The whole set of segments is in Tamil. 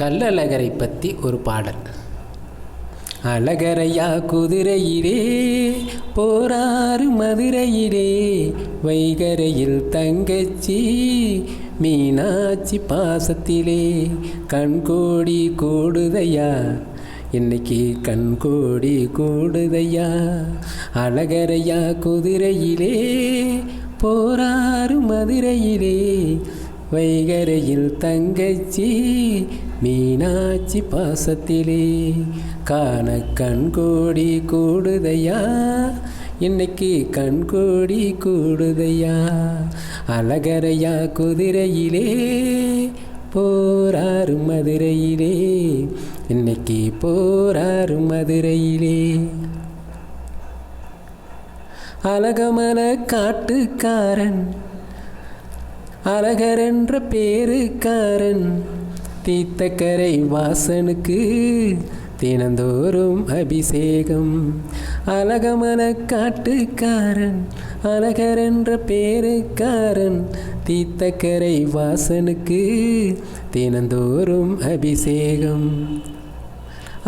கள்ளழகரை பற்றி ஒரு பாடல். அழகரையா குதிரையிலே போராறு மதுரையிலே, வைகரையில் தங்கச்சி மீனாட்சி பாசத்திலே, கண்கோடி கூடுதையா இன்னைக்கு கண்கோடி கூடுதையா. அழகரையா குதிரையிலே போராறு மதுரையிலே, வைகரையில் தங்கச்சி மீனாட்சி பாசத்திலே, காண கண்கோடி கூடுதையா இன்னைக்கு கண்கோடி கூடுதையா. அழகரையா குதிரையிலே போராறு மதுரையிலே, இன்னைக்கு போராறு மதுரையிலே. அழகமன காட்டுக்காரன் அழகரென்ற பேருக்காரன், தீர்த்தக்கரை வாசனுக்கு தினந்தோறும் அபிஷேகம். அழகமன காட்டுக்காரன் அழகரென்ற பேருக்காரன், தீர்த்தக்கரை வாசனுக்கு தினந்தோறும் அபிஷேகம்.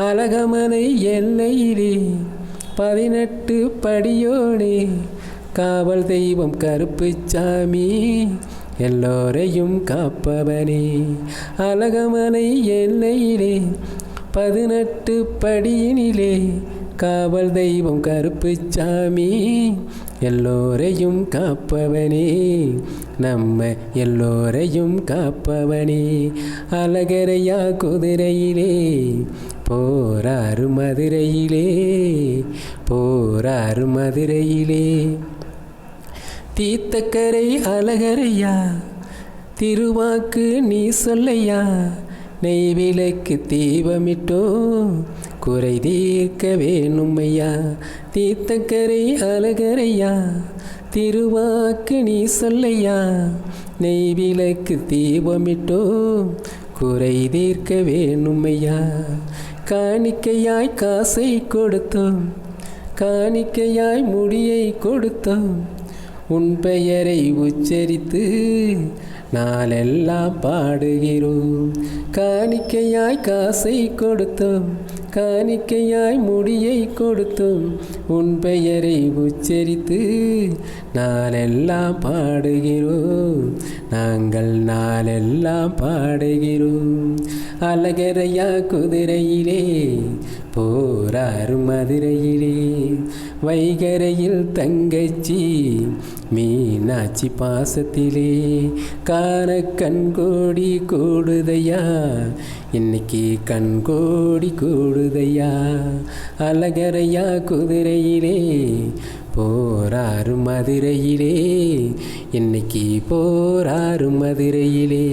அழகமனை எல்லையிலே 18 படியோனே, காவல் தெய்வம் கருப்புச்சாமி எல்லோரையும் காப்பவனே. அழகமனை எல்லையிலே 18 படியினிலே, காவல் தெய்வம் கருப்புச்சாமி எல்லோரையும் காப்பவனே, நம்ம எல்லோரையும் காப்பவனே. அழகரையா குதிரையிலே போராறு மதுரையிலே, போராறு மதுரையிலே. தீர்த்தக்கரை அழகரையா திருவாக்கு நீ சொல்லையா, நெய்விளக்கு தீபமிட்டோம் குறை தீர்க்க வேணுமையா. தீர்த்தக்கரை அழகரையா திருவாக்கு நீ சொல்லையா, நெய்விளக்கு தீபமிட்டோம் குறை தீர்க்க வேணுமையா. காணிக்கையாய் காசை கொடுத்தோம், காணிக்கையாய் முடியை கொடுத்தோம், உன் பெயரை உச்சரித்து நாளெல்லாம் பாடுகிறோம். காணிக்கையாய் காசை கொடுத்தோம், காணிக்கையாய் முடியை கொடுத்தோம், உன் பெயரை உச்சரித்து நாளெல்லாம் பாடுகிறோம், நாங்கள் நாளெல்லாம் பாடுகிறோம். அழகரையா குதிரையிலே போராறு மதுரையிலே, வைகரையில் தங்கச்சி மீனாட்சி பாசத்திலே, காண கண்கோடி கூடுதையா இன்னைக்கு கண்கோடி கூடுதையா. அழகரையா குதிரையிலே போராறு மதுரையிலே, இன்னைக்கு போராறு மதுரையிலே.